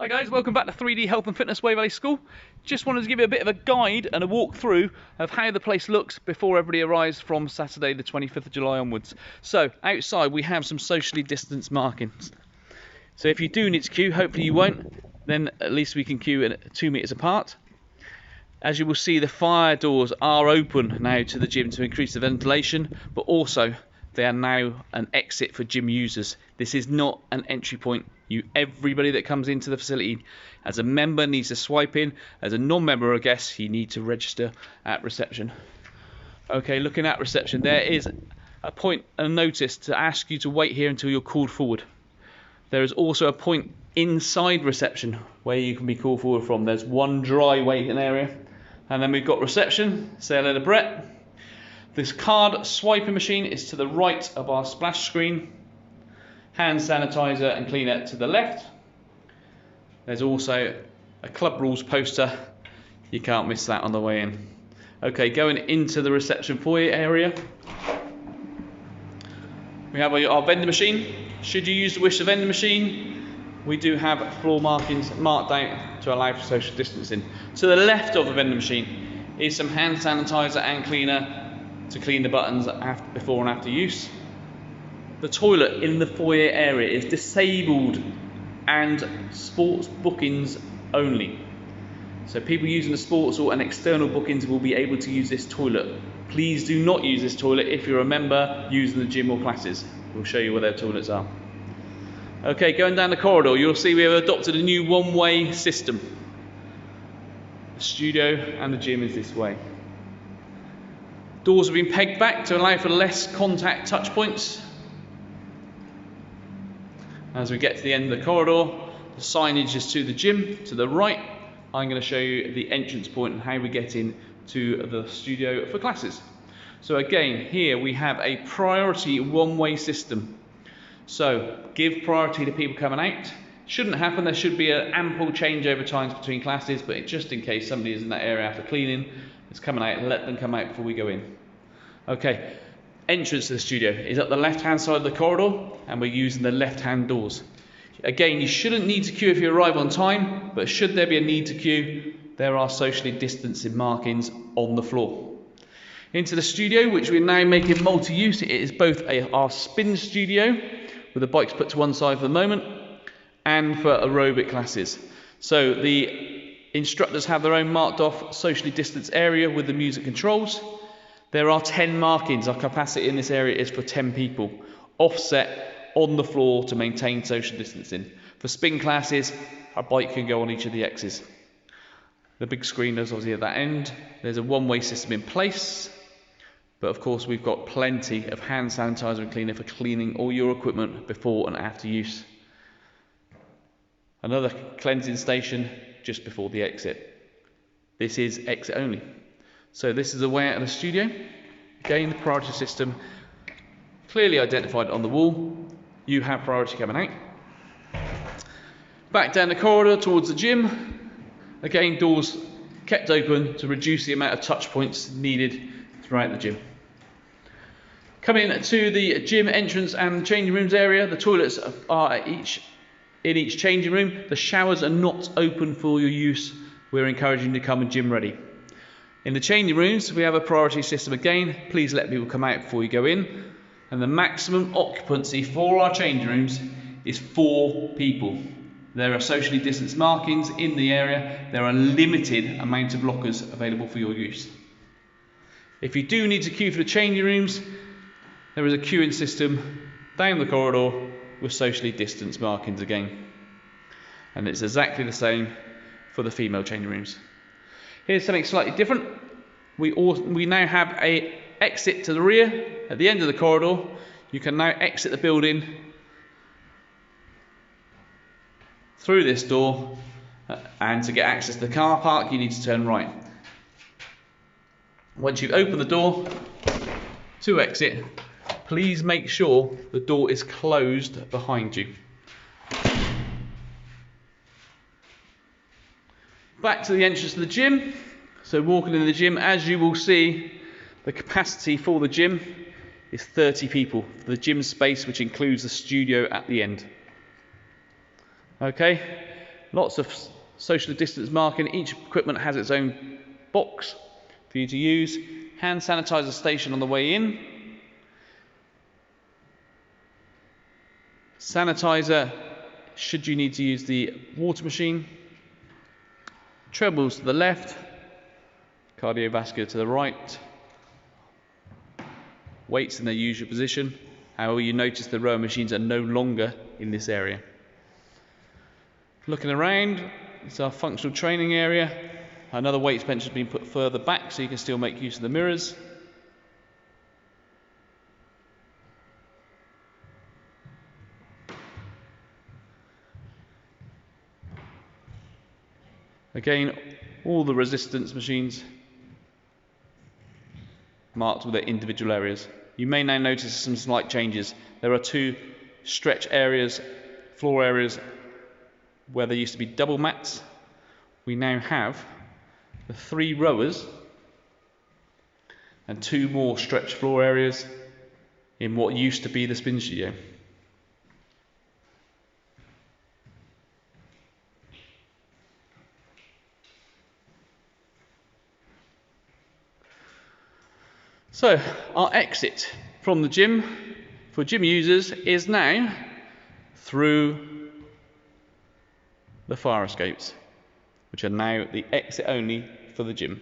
Hi guys, welcome back to 3D Health and Fitness Way Valley School. Just wanted to give you a bit of a guide and a walkthrough of how the place looks before everybody arrives from Saturday the 25th of July onwards. So outside we have some socially distanced markings. So if you do need to queue, hopefully you won't, then at least we can queue at 2 meters apart. As you will see, the fire doors are open now to the gym to increase the ventilation, but also they are now an exit for gym users. This is not an entry point. Everybody that comes into the facility as a member needs to swipe in. As a non-member or guest, you need to register at reception. Okay, looking at reception, there is a point, a notice to ask you to wait here until you're called forward. There is also a point inside reception where you can be called forward from. There's one dry waiting area, and then we've got reception. Say hello to Brett. This card swiping machine is to the right of our splash screen. Hand sanitizer and cleaner to the left. There's also a club rules poster. You can't miss that on the way in. Okay, going into the reception foyer area, we have our vending machine. Should you use the wish vending machine, we do have floor markings marked out to allow for social distancing. To the left of the vending machine is some hand sanitizer and cleaner to clean the buttons before and after use. The toilet in the foyer area is disabled and sports bookings only. So people using the sports or and external bookings will be able to use this toilet. Please do not use this toilet if you're a member using the gym or classes. We'll show you where their toilets are. Okay, going down the corridor, you'll see we have adopted a new one-way system. The studio and the gym is this way. Doors have been pegged back to allow for less contact touch points. As we get to the end of the corridor, the signage is to the gym. To the right, I'm going to show you the entrance point and how we get in to the studio for classes. So again, here we have a priority one-way system. So give priority to people coming out. Shouldn't happen, there should be an ample changeover times between classes, but just in case somebody is in that area after cleaning, is coming out, let them come out before we go in. Okay. Entrance to the studio is up the left-hand side of the corridor, and we're using the left-hand doors. Again, you shouldn't need to queue if you arrive on time, but should there be a need to queue, there are socially distancing markings on the floor. Into the studio, which we're now making multi-use. It is both our spin studio, with the bikes put to one side for the moment, and for aerobic classes. So the instructors have their own marked off socially distanced area with the music controls. There are 10 markings. Our capacity in this area is for 10 people, offset on the floor to maintain social distancing. For spin classes, a bike can go on each of the X's. The big screen is obviously at that end. There's a one-way system in place, but of course we've got plenty of hand sanitizer and cleaner for cleaning all your equipment before and after use. Another cleansing station just before the exit. This is exit only. So this is the way out of the studio. Again, the priority system clearly identified on the wall. You have priority coming out. Back down the corridor towards the gym. Again, doors kept open to reduce the amount of touch points needed throughout the gym. Coming to the gym entrance and changing rooms area, the toilets are in each changing room. The showers are not open for your use. We're encouraging you to come and gym ready. In the changing rooms, we have a priority system again. Please let people come out before you go in. And the maximum occupancy for our changing rooms is 4 people. There are socially distanced markings in the area. There are a limited amount of lockers available for your use. If you do need to queue for the changing rooms, there is a queuing system down the corridor with socially distanced markings again. And it's exactly the same for the female changing rooms. Here's something slightly different. We now have an exit to the rear at the end of the corridor. You can now exit the building through this door, and to get access to the car park you need to turn right. Once you've opened the door to exit, please make sure the door is closed behind you. Back to the entrance to the gym. So walking in the gym, as you will see, the capacity for the gym is 30 people for the gym space, which includes the studio at the end. Okay, lots of social distance marking. Each equipment has its own box for you to use. Hand sanitizer station on the way in. Sanitizer should you need to use the water machine. Trebles to the left. Cardiovascular to the right. Weights in their usual position. However, you notice the rower machines are no longer in this area. Looking around, it's our functional training area. Another weights bench has been put further back so you can still make use of the mirrors. Again, all the resistance machines marked with their individual areas. You may now notice some slight changes. There are 2 stretch areas, floor areas, where there used to be double mats. We now have the 3 rowers and 2 more stretch floor areas in what used to be the spin studio. So our exit from the gym for gym users is now through the fire escapes, which are now the exit only for the gym.